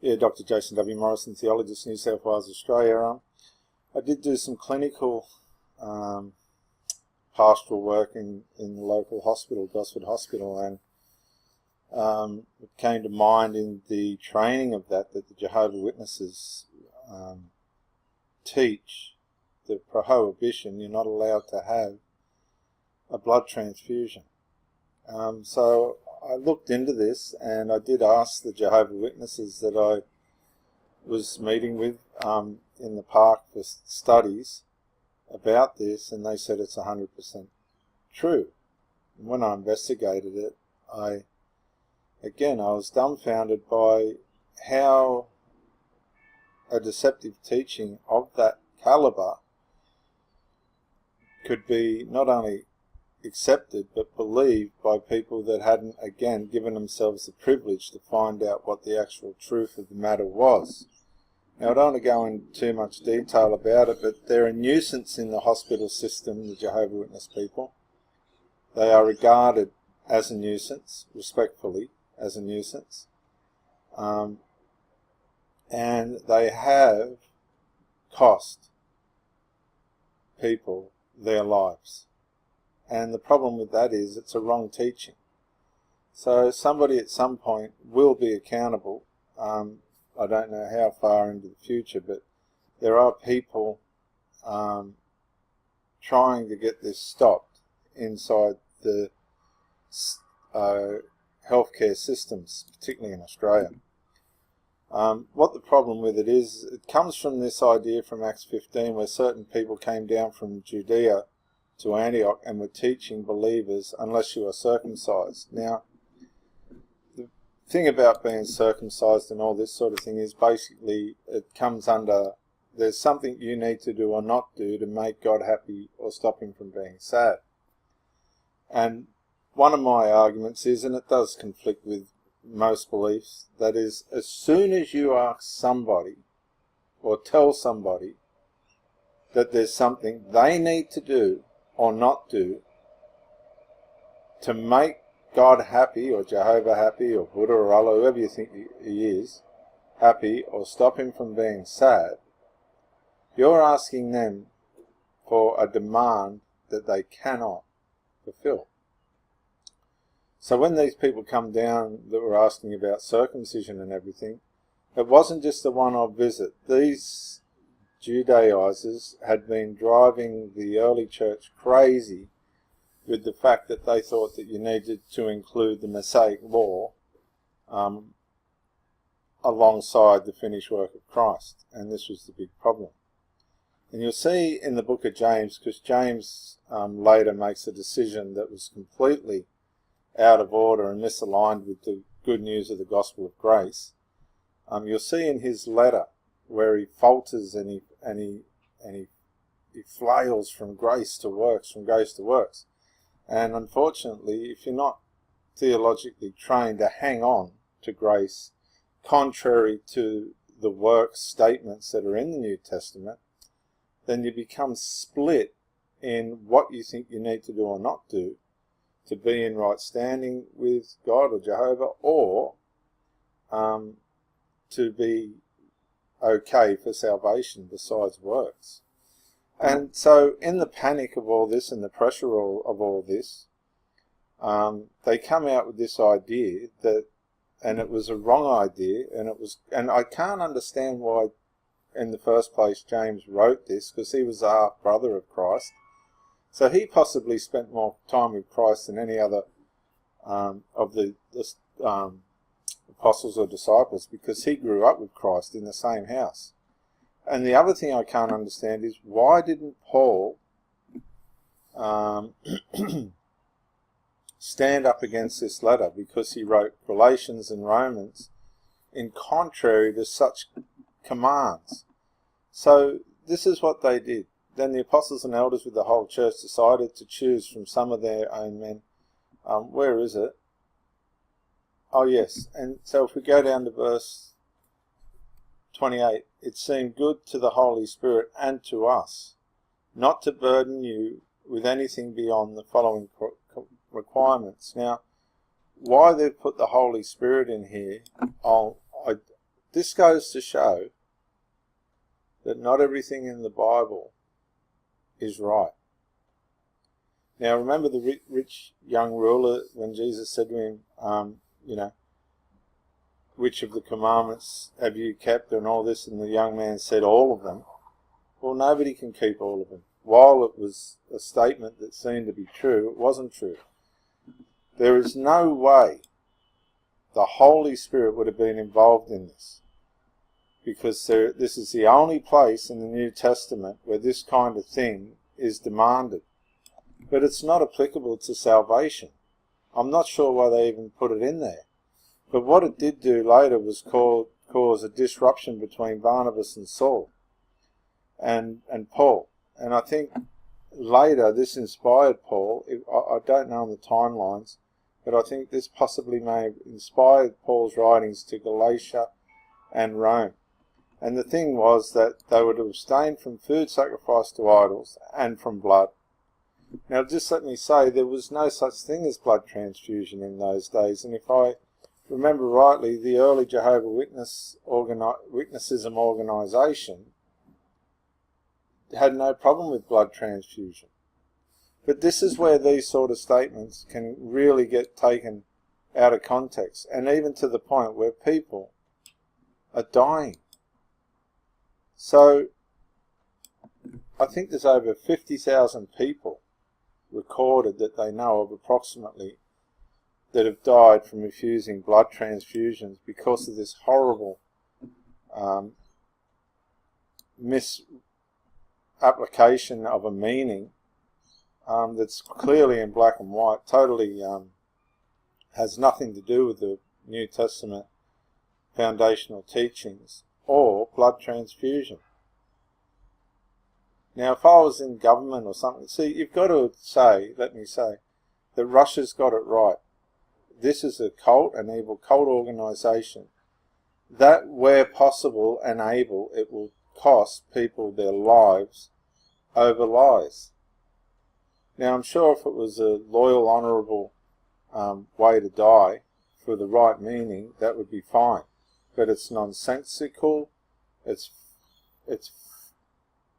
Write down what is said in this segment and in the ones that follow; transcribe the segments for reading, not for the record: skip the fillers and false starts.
Yeah, Dr. Jason W. Morrison, theologist, New South Wales, Australia. I did do some clinical pastoral work in the local hospital, Gosford Hospital, and it came to mind in the training of that the Jehovah Witnesses teach the prohibition. You're not allowed to have a blood transfusion. So I looked into this, and I did ask the Jehovah Witnesses that I was meeting with in the park for studies about this, and they said it's 100% true. And when I investigated it, I was dumbfounded by how a deceptive teaching of that caliber could be not only accepted but believed by people that hadn't, again, given themselves the privilege to find out what the actual truth of the matter was. Now, I don't want to go into too much detail about it, but they're a nuisance in the hospital system, the Jehovah Witness people. They are regarded as a nuisance, respectfully, as a nuisance. And they have cost people their lives. And the problem with that is it's a wrong teaching. So somebody at some point will be accountable. I don't know how far into the future, but there are people trying to get this stopped inside the healthcare systems, particularly in Australia. What the problem with it is, it comes from this idea from Acts 15 where certain people came down from Judea to Antioch and were teaching believers unless you are circumcised. Now, the thing about being circumcised and all this sort of thing is basically it comes under there's something you need to do or not do to make God happy or stop him from being sad. And one of my arguments is, and it does conflict with most beliefs, that is, as soon as you ask somebody or tell somebody that there's something they need to do or not do to make God happy, or Jehovah happy, or Buddha or Allah, whoever you think he is, happy, or stop him from being sad, you're asking them for a demand that they cannot fulfill. So when these people come down that were asking about circumcision and everything, it wasn't just a one-off visit. These Judaizers had been driving the early church crazy with the fact that they thought that you needed to include the Mosaic law alongside the finished work of Christ, and this was the big problem. And you'll see in the book of James, because James later makes a decision that was completely out of order and misaligned with the good news of the gospel of grace, you'll see in his letter where he falters and he flails from grace to works, from grace to works. And unfortunately, if you're not theologically trained to hang on to grace, contrary to the works statements that are in the New Testament, then you become split in what you think you need to do or not do to be in right standing with God or Jehovah, or to be okay for salvation besides works. And so in the panic of all this and the pressure of all this, they come out with this idea that, and it was a wrong idea, and I can't understand why in the first place James wrote this, because he was a half-brother of Christ. So he possibly spent more time with Christ than any other of the apostles or disciples, because he grew up with Christ in the same house. And the other thing I can't understand is, why didn't Paul stand up against this letter? Because he wrote Galatians and Romans in contrary to such commands. So this is what they did. Then the apostles and elders with the whole church decided to choose from some of their own men. Where is it? Oh yes, and so if we go down to verse 28, it seemed good to the Holy Spirit and to us not to burden you with anything beyond the following requirements. Now, why they've put the Holy Spirit in here, this goes to show that not everything in the Bible is right. Now remember the rich young ruler when Jesus said to him, you know, which of the commandments have you kept and all this, and the young man said all of them. Well, nobody can keep all of them. While it was a statement that seemed to be true, it wasn't true. There is no way the Holy Spirit would have been involved in this, because this is the only place in the New Testament where this kind of thing is demanded. But it's not applicable to salvation. I'm not sure why they even put it in there. But what it did do later was cause a disruption between Barnabas and Saul and Paul. And I think later this inspired Paul. I don't know on the timelines, but I think this possibly may have inspired Paul's writings to Galatia and Rome. And the thing was that they would abstain from food sacrificed to idols and from blood. Now just let me say, there was no such thing as blood transfusion in those days, and if I remember rightly, the early Jehovah Witness-ism organisation had no problem with blood transfusion. But this is where these sort of statements can really get taken out of context, and even to the point where people are dying. So I think there's over 50,000 people recorded that they know of approximately that have died from refusing blood transfusions because of this horrible misapplication of a meaning that's clearly in black and white, totally has nothing to do with the New Testament foundational teachings or blood transfusion. Now, if I was in government or something, see, you've got to say, let me say, that Russia's got it right. This is a cult, an evil cult organisation, that where possible and able, it will cost people their lives over lies. Now, I'm sure if it was a loyal, honourable way to die for the right meaning, that would be fine. But it's nonsensical, it's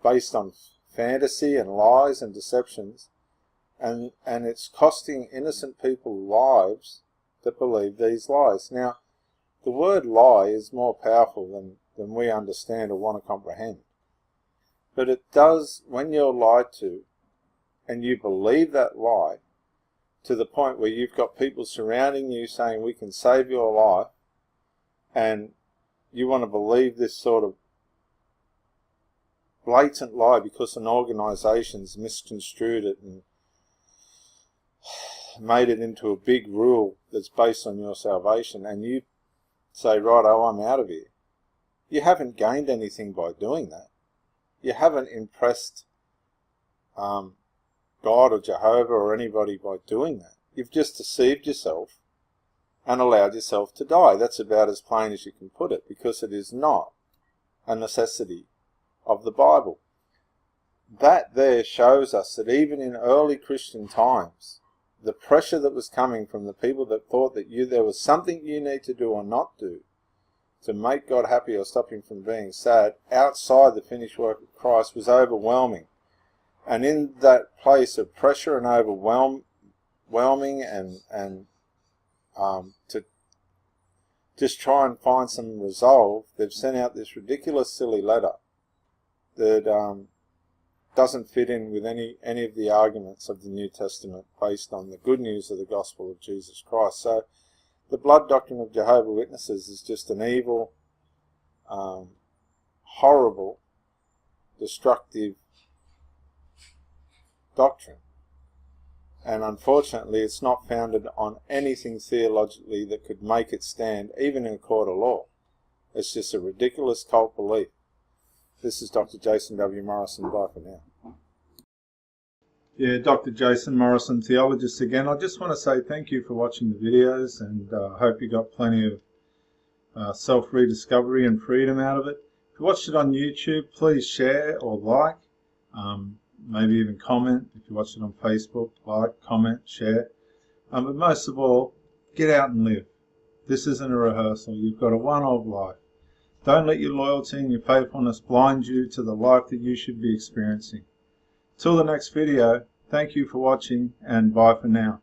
based on fantasy and lies and deceptions, and it's costing innocent people lives that believe these lies. Now, the word lie is more powerful than we understand or want to comprehend. But it does, when you're lied to, and you believe that lie, to the point where you've got people surrounding you saying, we can save your life, and you want to believe this sort of blatant lie because an organisation's misconstrued it and made it into a big rule that's based on your salvation, and you say, righto, I'm out of here. You haven't gained anything by doing that. You haven't impressed God or Jehovah or anybody by doing that. You've just deceived yourself and allowed yourself to die. That's about as plain as you can put it, because it is not a necessity of the Bible. That there shows us that even in early Christian times, the pressure that was coming from the people that thought that there was something you need to do or not do to make God happy or stop him from being sad outside the finished work of Christ was overwhelming. And in that place of pressure and overwhelming and to just try and find some resolve, they've sent out this ridiculous silly letter that doesn't fit in with any of the arguments of the New Testament based on the good news of the gospel of Jesus Christ. So the blood doctrine of Jehovah Witnesses is just an evil, horrible, destructive doctrine. And unfortunately, it's not founded on anything theologically that could make it stand, even in a court of law. It's just a ridiculous cult belief. This is Dr. Jason W. Morrison. Bye for now. Yeah, Dr. Jason Morrison, theologist again. I just want to say thank you for watching the videos, and I hope you got plenty of self-rediscovery and freedom out of it. If you watched it on YouTube, please share or like. Maybe even comment. If you watch it on Facebook, like, comment, share. But most of all, get out and live. This isn't a rehearsal. You've got a one-off life. Don't let your loyalty and your faithfulness blind you to the life that you should be experiencing. Till the next video, thank you for watching, and bye for now.